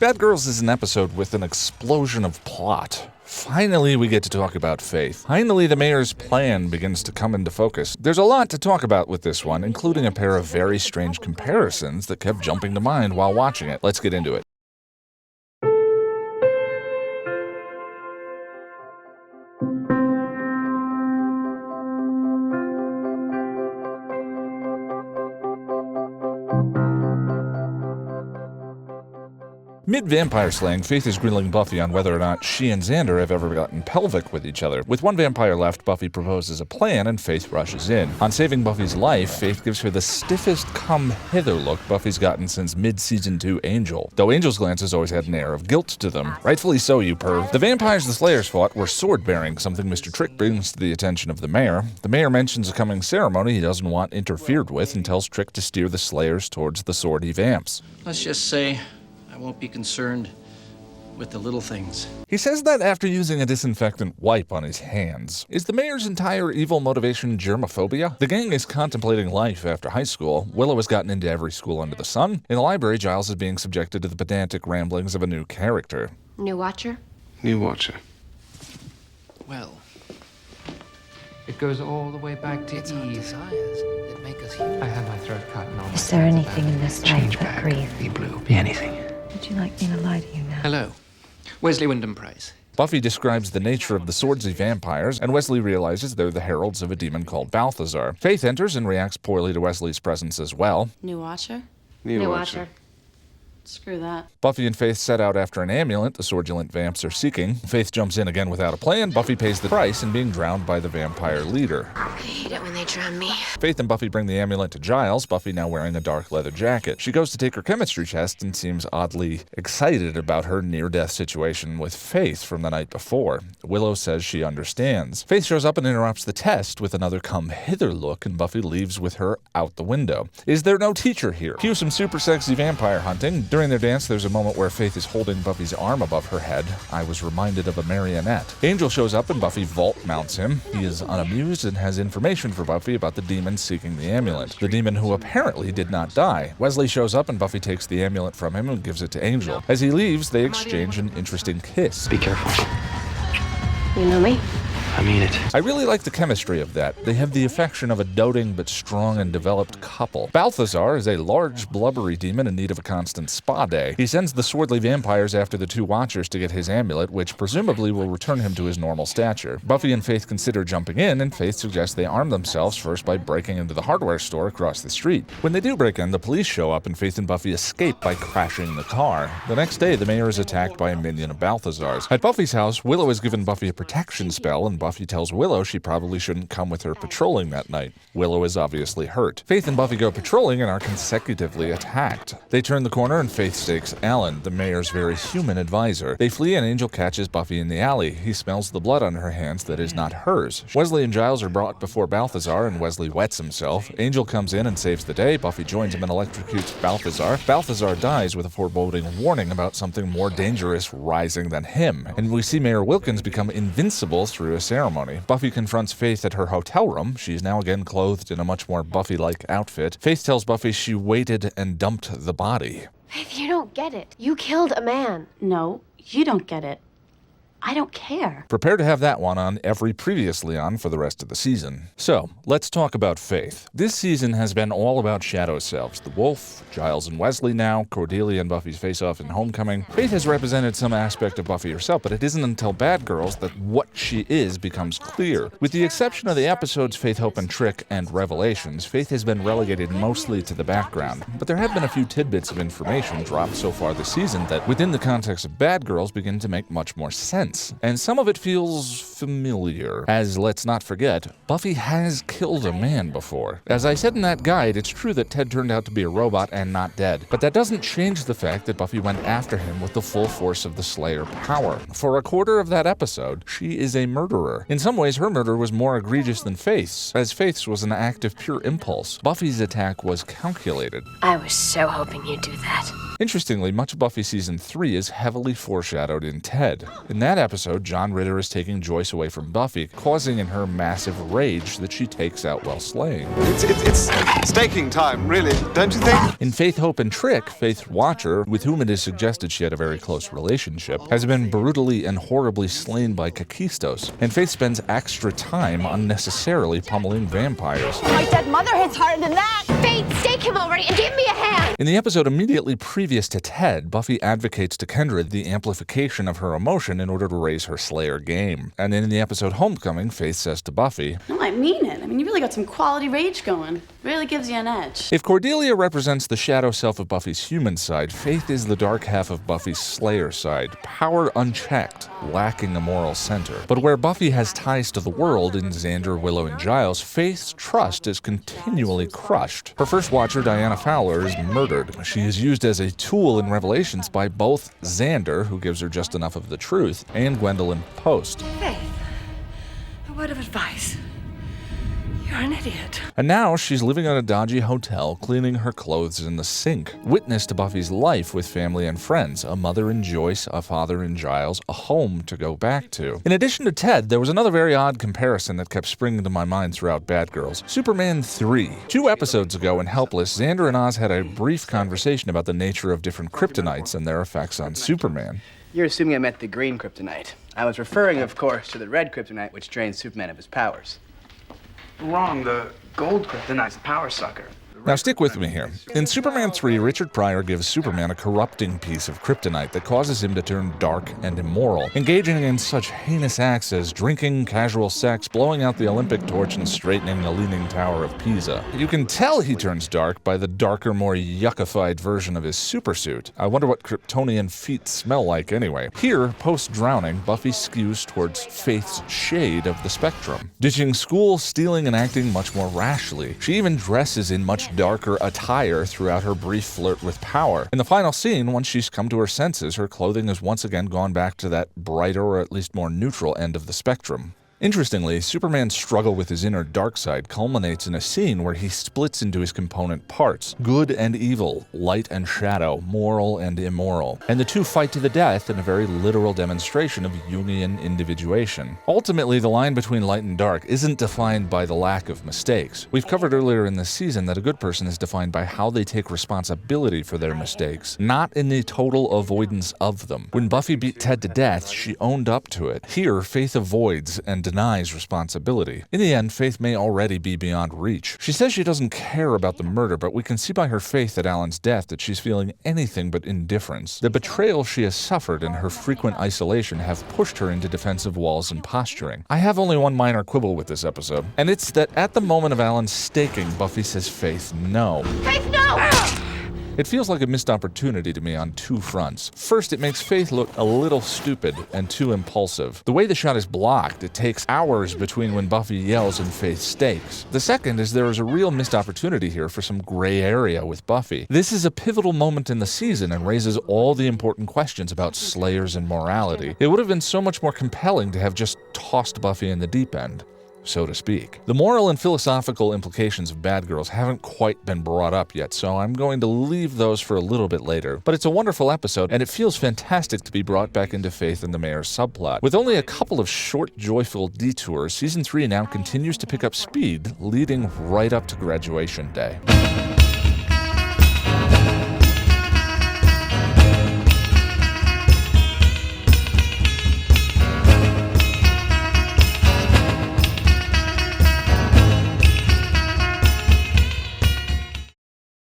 Bad Girls is an episode with an explosion of plot. Finally, we get to talk about Faith. Finally, the mayor's plan begins to come into focus. There's a lot to talk about with this one, including a pair of very strange comparisons that kept jumping to mind while watching it. Let's get into it. Mid-vampire slaying, Faith is grilling Buffy on whether or not she and Xander have ever gotten pelvic with each other. With one vampire left, Buffy proposes a plan and Faith rushes in. On saving Buffy's life, Faith gives her the stiffest come-hither look Buffy's gotten since mid-season 2 Angel. Though Angel's glances always had an air of guilt to them. Rightfully so, you perv. The vampires the Slayers fought were sword-bearing, something Mr. Trick brings to the attention of the mayor. The mayor mentions a coming ceremony he doesn't want interfered with and tells Trick to steer the Slayers towards the swordy vamps. Let's just say I won't be concerned with the little things. He says that after using a disinfectant wipe on his hands. Is the mayor's entire evil motivation germophobia? The gang is contemplating life after high school. Willow has gotten into every school under the sun. In the library, Giles is being subjected to the pedantic ramblings of a new character. New Watcher? New Watcher. Well, it goes all the way back to it's our Eve. desires that make us human. I had my throat cut and all my Is there friends anything about in it. this life Change but back, grief? be blue, be anything. Would you like me to lie to you now? Hello. Wesley Wyndam-Pryce. Buffy describes the nature of the swordsy vampires, and Wesley realizes they're the heralds of a demon called Balthazar. Faith enters and reacts poorly to Wesley's presence as well. New Watcher? New Watcher. Screw that. Buffy and Faith set out after an amulet the swordulent vamps are seeking. Faith jumps in again without a plan. Buffy pays the price in being drowned by the vampire leader. I hate it when they drown me. Faith and Buffy bring the amulet to Giles, Buffy now wearing a dark leather jacket. She goes to take her chemistry test and seems oddly excited about her near-death situation with Faith from the night before. Willow says she understands. Faith shows up and interrupts the test with another come-hither look, and Buffy leaves with her out the window. Is there no teacher here? Cue some super sexy vampire hunting. During their dance, there's a moment where Faith is holding Buffy's arm above her head. I was reminded of a marionette. Angel shows up and Buffy vault mounts him. He is unamused and has information for Buffy about the demon seeking the amulet. The demon who apparently did not die. Wesley shows up and Buffy takes the amulet from him and gives it to Angel. As he leaves, they exchange an interesting kiss. Be careful. You know me? I mean it. I really like the chemistry of that. They have the affection of a doting but strong and developed couple. Balthazar is a large, blubbery demon in need of a constant spa day. He sends the swordly vampires after the two Watchers to get his amulet, which presumably will return him to his normal stature. Buffy and Faith consider jumping in, and Faith suggests they arm themselves first by breaking into the hardware store across the street. When they do break in, the police show up, and Faith and Buffy escape by crashing the car. The next day, the mayor is attacked by a minion of Balthazar's. At Buffy's house, Willow has given Buffy a protection spell, and Buffy tells Willow she probably shouldn't come with her patrolling that night. Willow is obviously hurt. Faith and Buffy go patrolling and are consecutively attacked. They turn the corner and Faith stakes Alan, the mayor's very human advisor. They flee and Angel catches Buffy in the alley. He smells the blood on her hands that is not hers. Wesley and Giles are brought before Balthazar and Wesley wets himself. Angel comes in and saves the day. Buffy joins him and electrocutes Balthazar. Balthazar dies with a foreboding warning about something more dangerous rising than him. And we see Mayor Wilkins become invincible through a ceremony. Buffy confronts Faith at her hotel room. She is now again clothed in a much more Buffy-like outfit. Faith tells Buffy she waited and dumped the body. Faith, you don't get it. You killed a man. No, you don't get it. I don't care. Prepare to have that one on every previously on for the rest of the season. So, let's talk about Faith. This season has been all about shadow selves. The Wolf, Giles and Wesley now, Cordeila and Buffy's face-off in Homecoming. Faith has represented some aspect of Buffy herself, but it isn't until Bad Girls that what she is becomes clear. With the exception of the episodes Faith, Hope, and Trick and Revelations, Faith has been relegated mostly to the background. But there have been a few tidbits of information dropped so far this season that, within the context of Bad Girls, begin to make much more sense. And some of it feels familiar, as let's not forget, Buffy has killed a man before. As I said in that guide, it's true that Ted turned out to be a robot and not dead, but that doesn't change the fact that Buffy went after him with the full force of the Slayer power. For a quarter of that episode, she is a murderer. In some ways, her murder was more egregious than Faith's, as Faith's was an act of pure impulse. Buffy's attack was calculated. I was so hoping you'd do that. Interestingly, much of Buffy Season 3 is heavily foreshadowed in Ted. In that episode, John Ritter is taking Joyce space away from Buffy, causing in her massive rage that she takes out while slaying. It's staking time, really, don't you think? In Faith, Hope, and Trick, Faith's watcher, with whom it is suggested she had a very close relationship, has been brutally and horribly slain by Kakistos, and Faith spends extra time unnecessarily pummeling vampires. My dead mother hits harder than that! Faith, stake him already and give me a hand! In the episode immediately previous to Ted, Buffy advocates to Kendra the amplification of her emotion in order to raise her Slayer game. And in the episode Homecoming, Faith says to Buffy, No, I mean it. I mean, you really got some quality rage going. Really gives you an edge. if Cordelia represents the shadow self of Buffy's human side, Faith is the dark half of Buffy's Slayer side, power unchecked, lacking a moral center. But where Buffy has ties to the world in Xander, Willow, and Giles, Faith's trust is continually crushed. Her first watcher, Diana Fowler, is murdered. She is used as a tool in Revelations by both Xander, who gives her just enough of the truth, and Gwendolyn Post. Faith, a word of advice. You're an idiot. And now she's living in a dodgy hotel, cleaning her clothes in the sink. Witness to Buffy's life with family and friends, a mother in Joyce, a father in Giles, a home to go back to. In addition to Ted, there was another very odd comparison that kept springing to my mind throughout Bad Girls. Superman 3. 2 episodes ago in Helpless, Xander and Oz had a brief conversation about the nature of different kryptonites and their effects on Superman. You're assuming I meant the green kryptonite. I was referring, of course, to the red kryptonite, which drains Superman of his powers. Wrong, the gold kryptonite's power sucker. Now stick with me here. In Superman 3, Richard Pryor gives Superman a corrupting piece of kryptonite that causes him to turn dark and immoral, engaging in such heinous acts as drinking, casual sex, blowing out the Olympic torch, and straightening the Leaning Tower of Pisa. You can tell he turns dark by the darker, more yuckified version of his supersuit. I wonder what Kryptonian feet smell like anyway. Here, post-drowning, Buffy skews towards Faith's shade of the spectrum, ditching school, stealing, and acting much more rashly. She even dresses in much darker attire throughout her brief flirt with power. In the final scene, once she's come to her senses, her clothing has once again gone back to that brighter or at least more neutral end of the spectrum. Interestingly, Superman's struggle with his inner dark side culminates in a scene where he splits into his component parts, good and evil, light and shadow, moral and immoral, and the two fight to the death in a very literal demonstration of Jungian individuation. Ultimately, the line between light and dark isn't defined by the lack of mistakes. We've covered earlier in this season that a good person is defined by how they take responsibility for their mistakes, not in the total avoidance of them. When Buffy beat Ted to death, she owned up to it. Here, Faith avoids and denies responsibility. In the end, Faith may already be beyond reach. She says she doesn't care about the murder, but we can see by her faith at Alan's death that she's feeling anything but indifference. The betrayal she has suffered and her frequent isolation have pushed her into defensive walls and posturing. I have only one minor quibble with this episode, and it's that at the moment of Alan's staking, Buffy says Faith no. Faith, no! It feels like a missed opportunity to me on 2 fronts. First, it makes Faith look a little stupid and too impulsive. The way the shot is blocked, it takes hours between when Buffy yells and Faith stakes. The second is there is a real missed opportunity here for some gray area with Buffy. This is a pivotal moment in the season and raises all the important questions about Slayers and morality. It would have been so much more compelling to have just tossed Buffy in the deep end, so to speak. The moral and philosophical implications of Bad Girls haven't quite been brought up yet, so I'm going to leave those for a little bit later. But it's a wonderful episode, and it feels fantastic to be brought back into Faith and the Mayor's subplot. With only a couple of short, joyful detours, Season 3 now continues to pick up speed, leading right up to graduation day.